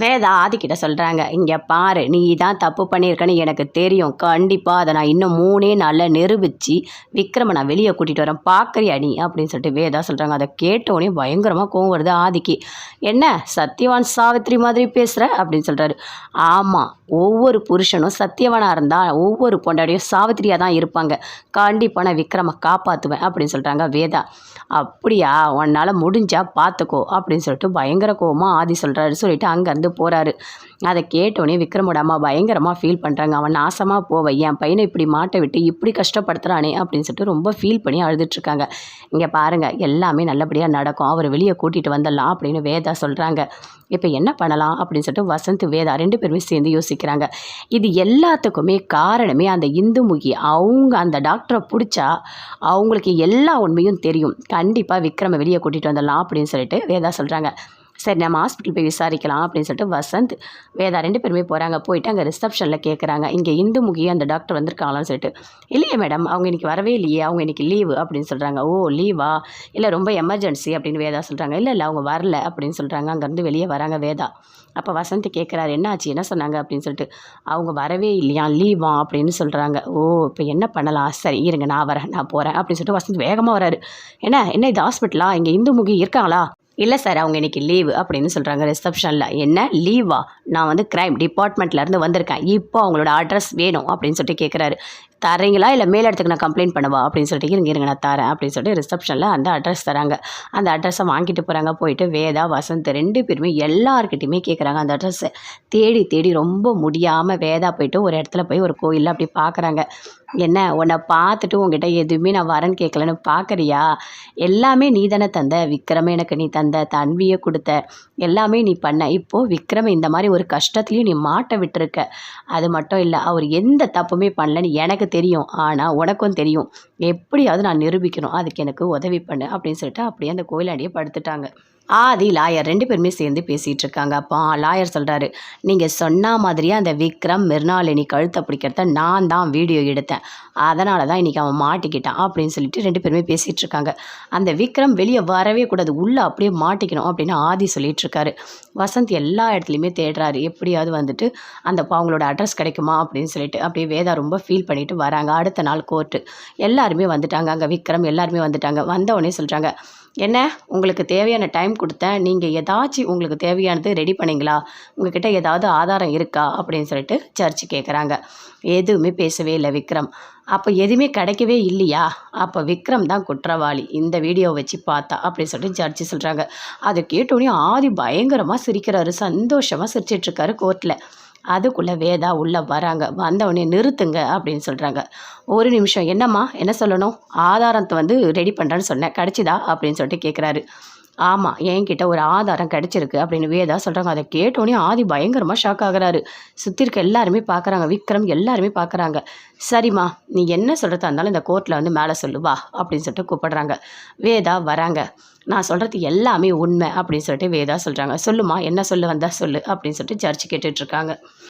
வேதா ஆதிக்கிட்ட சொல்கிறாங்க, இங்கே பாரு நீ தான் தப்பு பண்ணியிருக்கன்னு எனக்கு தெரியும், கண்டிப்பாக அதை நான் இன்னும் 3 நாளில் நிரூபித்து விக்ரமை நான் வெளியே கூட்டிகிட்டு வரேன், பார்க்குறியா நீ அப்படின்னு சொல்லிட்டு வேதா சொல்கிறாங்க. அதை கேட்டோடனே பயங்கரமாக கோவம் வருது ஆதிக்கு. என்ன சத்தியவான் சாவித்திரி மாதிரி பேசுகிற அப்படின்னு சொல்கிறாரு. ஆமாம், ஒவ்வொரு புருஷனும் சத்தியவானாக இருந்தால் ஒவ்வொரு பொண்டாடியும் சாவித்திரியாக தான் இருப்பாங்க, கண்டிப்பாக நான் விக்ரமை காப்பாற்றுவேன் அப்படின்னு சொல்கிறாங்க வேதா. அப்படியா, உன்னால் முடிஞ்சா பார்த்துக்கோ அப்படின்னு சொல்லிட்டு பயங்கர கோவமாக ஆதி சொல்கிறாரு. சொல்லிட்டு அங்கேருந்து போகிறாரு. அதை கேட்டோடனே விக்ரமோட அம்மா பயங்கரமாக ஃபீல் பண்ணுறாங்க. அவன் நாசமாக போவ, என் பையனை இப்படி மாட்டை விட்டு இப்படி கஷ்டப்படுத்துகிறானே அப்படின்னு சொல்லிட்டு ரொம்ப ஃபீல் பண்ணி அழுதுட்ருக்காங்க. இங்கே பாருங்கள், எல்லாமே நல்லபடியாக நடக்கும், அவர் வெளியே கூட்டிகிட்டு வந்துடலாம் அப்படின்னு வேதா சொல்கிறாங்க. இப்போ என்ன பண்ணலாம் அப்படின்னு சொல்லிட்டு வசந்த் வேதா 2 பேருமே சேர்ந்து யோசிக்கிறாங்க. இது எல்லாத்துக்குமே காரணமே அந்த இந்துமுகி. அவங்க அந்த டாக்டரை பிடிச்சா அவங்களுக்கு எல்லா உண்மையும் தெரியும், கண்டிப்பாக விக்ரமை வெளியே கூட்டிகிட்டு வந்துடலாம் அப்படின்னு சொல்லிட்டு வேதா சொல்கிறாங்க. சரி, நம்ம ஹாஸ்பிட்டல் போய் விசாரிக்கலாம் அப்படின்னு சொல்லிட்டு வசந்த் வேதா 2 பேருமே போகிறாங்க. போயிட்டு அங்கே ரிசப்ஷனில் கேட்குறாங்க, இங்கே இந்துமுகி அந்த டாக்டர் வந்திருக்காங்களான்னு சொல்லிட்டு. இல்லையே மேடம், அவங்க இன்றைக்கி வரவே இல்லையே, அவங்க இன்றைக்கி லீவு அப்படின்னு சொல்கிறாங்க. ஓ லீவா, இல்லை ரொம்ப எமர்ஜென்சி அப்படின்னு வேதா சொல்கிறாங்க. இல்லை அவங்க வரல அப்படின்னு சொல்கிறாங்க. அங்கேருந்து வெளியே வராங்க வேதா. அப்போ வசந்த் கேட்குறாரு, என்ன ஆச்சு, என்ன சொன்னாங்க அப்படின்னு சொல்லிட்டு. அவங்க வரவே இல்லையா, லீவா அப்படின்னு சொல்கிறாங்க. ஓ இப்போ என்ன பண்ணலாம், சரி இருங்க நான் வரேன், நான் போகிறேன் அப்படின்னு சொல்லிட்டு வசந்த் வேகமாக வராரு. என்ன இது ஹாஸ்பிட்டலா, இங்கே இந்துமுகி இருக்காங்களா? இல்லை சார், அவங்க இன்றைக்கி லீவு அப்படின்னு சொல்கிறாங்க ரிசப்ஷனில். என்ன லீவா, நான் வந்து க்ரைம் டிபார்ட்மெண்ட்லேருந்து வந்திருக்கேன், இப்போ அவங்களோட அட்ரஸ் வேணும் அப்படின்னு சொல்லிட்டு கேட்குறாரு. தரீங்களா இல்லை மேல் இடத்துக்கு நான் கம்ப்ளைண்ட் பண்ணவா அப்படின்னு சொல்லிட்டு. இருங்க நான் தரேன் அப்படின்னு சொல்லிட்டு ரிசப்ஷனில் அந்த அட்ரஸ் தராங்க. அந்த அட்ரஸை வாங்கிட்டு போகிறாங்க. போயிட்டு வேதா வசந்த் 2 பேருமே எல்லாருக்கிட்டையுமே கேட்குறாங்க அந்த அட்ரஸை. தேடி தேடி ரொம்ப முடியாமல் வேதா போயிட்டு ஒரு இடத்துல போய் ஒரு கோயிலில் அப்படி பார்க்குறாங்க. என்ன உன்னை பார்த்துட்டு உங்ககிட்ட எதுவுமே நான் வரேன்னு கேட்கலன்னு பார்க்குறியா, எல்லாமே நீ தானே தந்த, விக்ரமே எனக்கு நீ தந்த, தன்வியை கொடுத்த, எல்லாமே நீ பண்ண, இப்போது விக்ரமை இந்த மாதிரி ஒரு கஷ்டத்துலேயும் நீ மாட்ட விட்டுருக்க. அது மட்டும் இல்லை, அவர் எந்த தப்புமே பண்ணலன்னு எனக்கு தெரியும், ஆனால் உனக்கும் தெரியும், எப்படியாவது நான் நிரூபிக்கணும், அதுக்கு எனக்கு உதவி பண்ணு அப்படின்னு சொல்லிட்டு அப்படியே அந்த கோயிலாண்டியே படுத்துட்டாங்க. ஆதி லாயர் 2 பேருமே சேர்ந்து பேசிகிட்டு இருக்காங்க. அப்போ லாயர் சொல்கிறாரு, நீங்கள் சொன்ன மாதிரியே அந்த விக்ரம் மிருணாளினி கழுத்தை பிடிக்கிறத நான் தான் வீடியோ எடுத்தேன், அதனால தான் இன்றைக்கி அவன் மாட்டிக்கிட்டான் அப்படின்னு சொல்லிட்டு 2 பேருமே பேசிகிட்டு இருக்காங்க. அந்த விக்ரம் வெளியே வரவே கூடாது, உள்ளே அப்படியே மாட்டிக்கணும் அப்படின்னு ஆதி சொல்லிகிட்ருக்காரு. வசந்த் எல்லா இடத்துலையுமே தேடுறாரு, எப்படியாவது வந்துட்டு அந்த அவங்களோட அட்ரஸ் கிடைக்குமா அப்படின்னு சொல்லிட்டு. அப்படியே வேதா ரொம்ப ஃபீல் பண்ணிவிட்டு வராங்க. அடுத்த நாள் கோர்ட்டு எல்லாருமே வந்துட்டாங்க. அங்கே விக்ரம் எல்லாருமே வந்துட்டாங்க. வந்தவொடனே சொல்கிறாங்க, என்ன உங்களுக்கு தேவையான டைம் கொடுத்தேன், நீங்கள் ஏதாச்சும் உங்களுக்கு தேவையானது ரெடி பண்ணிங்களா, உங்ககிட்ட ஏதாவது ஆதாரம் இருக்கா அப்படின்னு சொல்லிட்டு ஜட்ஜி கேட்குறாங்க. எதுவுமே பேசவே இல்லை விக்ரம். அப்போ எதுவுமே கிடைக்கவே இல்லையா, அப்போ விக்ரம் தான் குற்றவாளி இந்த வீடியோவை வச்சு பார்த்தா அப்படின்னு சொல்லிட்டு ஜட்ஜி சொல்கிறாங்க. அதை கேட்டோடனே ஆதி பயங்கரமாக சிரிக்கிறாரு, சந்தோஷமாக சிரிச்சிட்ருக்காரு கோர்ட்டில். அதுக்குள்ளே வேதா உள்ளே வராங்க. வந்தவொடனே நிறுத்துங்க அப்படின்னு சொல்கிறாங்க. ஒரு நிமிஷம், என்னம்மா என்ன சொல்லணும், ஆதாரத்தை வந்து ரெடி பண்ணுறேன்னு சொன்னேன், கிடச்சிதா அப்படின்னு சொல்லிட்டு கேட்குறாரு. ஆமாம், என்கிட்ட ஒரு ஆதாரம் கிடச்சிருக்கு அப்படின்னு வேதா சொல்கிறாங்க. அதை கேட்டோன்னே ஆதி பயங்கரமாக ஷாக் ஆகுறாரு. சுற்றி இருக்க எல்லாருமே பார்க்குறாங்க, விக்ரம் எல்லாருமே பார்க்குறாங்க. சரிம்மா, நீ என்ன சொல்கிறதா இருந்தாலும் இந்த கோர்ட்டில் வந்து மேலே சொல்லுவா அப்படின்னு சொல்லிட்டு கூப்பிடுறாங்க. வேதா வராங்க. நான் சொல்கிறது எல்லாமே உண்மை அப்படின்னு சொல்லிட்டு வேதா சொல்கிறாங்க. சொல்லுமா, என்ன சொல்ல வந்தால் சொல்லு அப்படின்னு சொல்லிட்டு ஜட்ஜி கேட்டுட்ருக்காங்க.